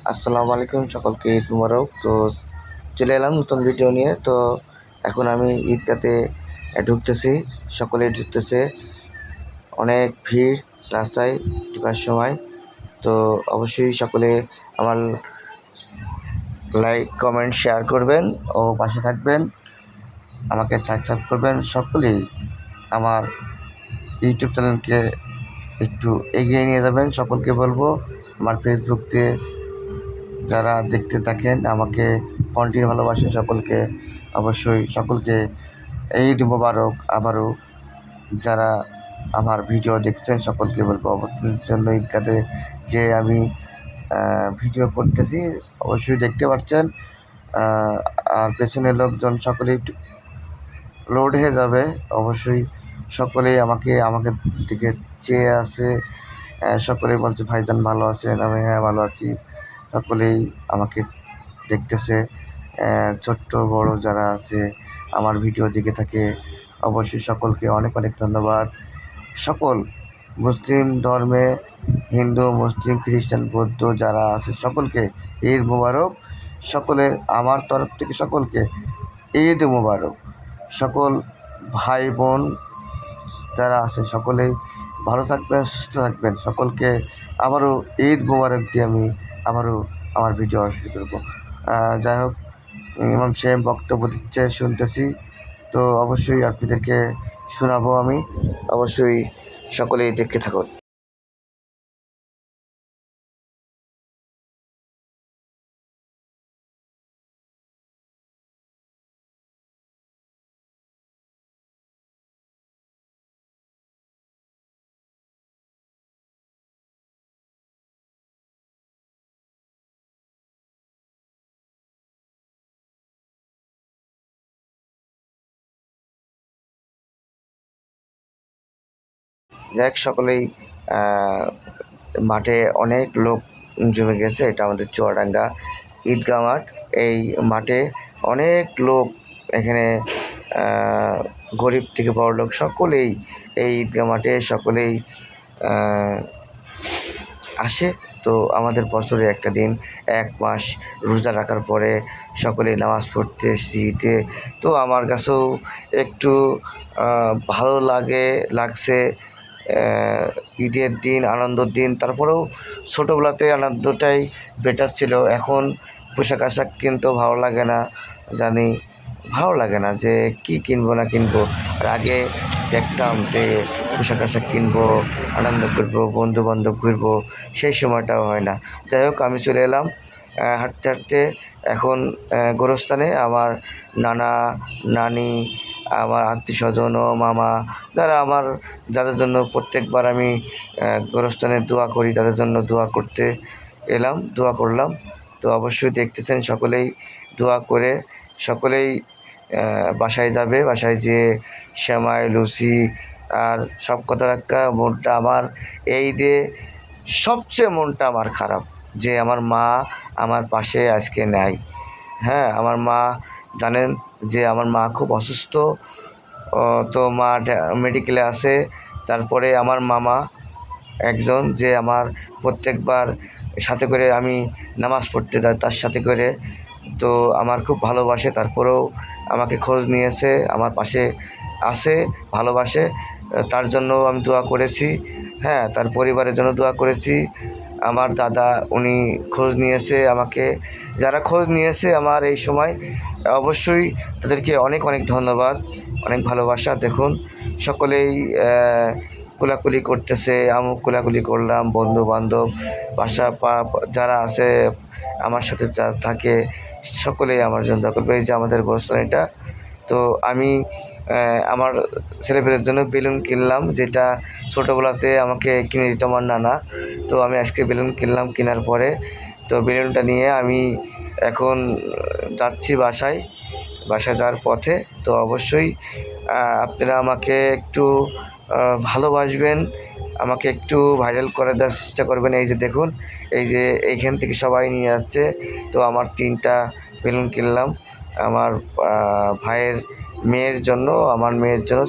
আসসালামু আলাইকুম, সকলকে ঈদ মুবারক। তো চলে এলাম নতুন ভিডিও নিয়ে। তো এখন আমি ঈদগাতে ঢুকতেছি, সকলেই ঢুকতেছে, অনেক ভিড় রাস্তায় ঢোকার সময়। তো অবশ্যই সকলে আমার লাইক কমেন্ট শেয়ার করবেন ও পাশে থাকবেন, আমাকে সাবস্ক্রাইব করবেন। সকলেই আমার ইউটিউব চ্যানেলকে একটু এগিয়ে নিয়ে যাবেন। সকলকে বলবো আমার ফেসবুকে যারা দেখতে থাকেন আমাকে কন্টিনিউ ভালোবাসে, সকলকে অবশ্যই সকলকে ঈদ মুবারক। আবারও যারা আমার ভিডিও দেখছেন সকলকে বলবো অবশ্যই জন্য ঈদগাতে যে আমি ভিডিও করতেছি অবশ্যই দেখতে পাচ্ছেন। আর পেছনের লোকজন সকলেই লোড হয়ে যাবে, অবশ্যই সকলেই আমাকে দিকে চেয়ে আছে। সকলেই বলছে ভাইজান ভালো আছেন? আমি হ্যাঁ ভালো আছি। সকলেই আমাকে দেখতেছে, ছোট্ট বড় যারা আছে আমার ভিডিও দেখে থাকে অবশ্যই সকলকে অনেক অনেক ধন্যবাদ। সকল মুসলিম ধর্মে, হিন্দু মুসলিম খ্রিস্টান বৌদ্ধ যারা আছে সকলকে ঈদ মুবারক। সকলের আমার তরফ থেকে সকলকে ঈদ মুবারক। সকল ভাই বোন যারা আছে সকলেই ভালো থাকবেন, সুস্থ থাকবেন। সকলকে আবারও ঈদ মুবারক দিয়ে আমি আবারও আমার ভিডিও শুরু করবো। যাই হোক, ইমাম সাহেব বক্তব্য দিচ্ছে, শুনতেছি। তো অবশ্যই আপনাদেরকে শোনাবো আমি, অবশ্যই সকলেই দেখতে থাকুন। যাই সকলেই মাঠে অনেক লোক জমে গেছে। এটা আমাদের চুয়াডাঙ্গা ঈদগাহ মাঠ। এই মাঠে অনেক লোক, এখানে গরিব থেকে বড় লোক সকলেই এই ঈদগাহ মাঠে সকলেই আসে। তো আমাদের বছরে একটা দিন, এক মাস রোজা রাখার পরে সকলেই নামাজ পড়তে শীতে। তো আমার কাছেও একটু ভালো লাগছে। ঈদের দিন, আনন্দের দিন। তারপরেও ছোটোবেলাতে আনন্দটাই বেটার ছিল। এখন পোশাক আশাক কিনতেও ভালো লাগে না, জানি ভালো লাগে না যে কি কিনবো না কিনবো। আর আগে দেখতাম যে পোশাক আশাক কিনবো, আনন্দ করবো, বন্ধু বান্ধব ঘুরবো, সেই সময়টাও হয় না। যাই হোক, আমি চলে এলাম হাঁটতে হাঁটতে এখন গোরস্থানে। আমার নানা নানি, আমার আত্মীয় স্বজন ও মামা যাদের জন্য প্রত্যেকবার আমি গোরস্থানে দোয়া করি, তাদের জন্য দোয়া করতে এলাম, দোয়া করলাম। তো অবশ্যই দেখতেছেন সকলেই দোয়া করে সকলেই বাসায় যাবে। বাসায় যেয়ে সেমাই লুচি আর সব কথা রাখা মনটা আমার এই দিয়ে সবচেয়ে মনটা আমার খারাপ যে আমার মা আমার পাশে আজকে নেই। হ্যাঁ, আমার মা জানেন যে আমার মা খুব অসুস্থ। তো মা মেডিকেলে আছে। তারপরে আমার মামা একজন, যে আমার প্রত্যেকবার সাথে করে আমি নামাজ পড়তে যাই তার সাথে করে। তো আমার খুব ভালোবাসে, তারপরেও আমাকে খোঁজ নিয়েছে, আমার পাশে আছে, ভালোবাসে। তার জন্য আমি দোয়া করেছি। হ্যাঁ, তার পরিবারের জন্য দোয়া করেছি। আমার দাদা উনি খোঁজ নিয়েছে আমাকে। যারা খোঁজ নিয়েছে আমার এই সময়, অবশ্যই তাদেরকে অনেক অনেক ধন্যবাদ, অনেক ভালোবাসা। দেখুন সকলেই কোলাকুলি করতেছে, আমিও কোলাকুলি করলাম। বন্ধু বান্ধব যারা আছে আমার সাথে থাকে সকলেই আমার জন্য দোয়া করবে। এই যে আমাদের গোরস্থানীটা, তো আমি আমার ছেলেপেলের জন্য বেলুন কিনলাম, যেটা ছোটোবেলাতে আমাকে কিনে দিত আমার নানা। তো আমি আজকে বেলুন কিনলাম, কেনার পরে তো বেলুনটা নিয়ে আমি এখন যাচ্ছি বাসায় যাওয়ার পথে। তো অবশ্যই আপনারা আমাকে একটু ভালোবাসবেন, আমাকে একটু ভাইরাল করে দেওয়ার চেষ্টা করবেন। এই যে দেখুন, এই যে এইখান থেকে সবাই নিয়ে যাচ্ছে। তো আমার 3টা বেলুন কিনলাম আমার ভাইয়ের মেয়ের জন্য, আমার মেয়ের জন্য।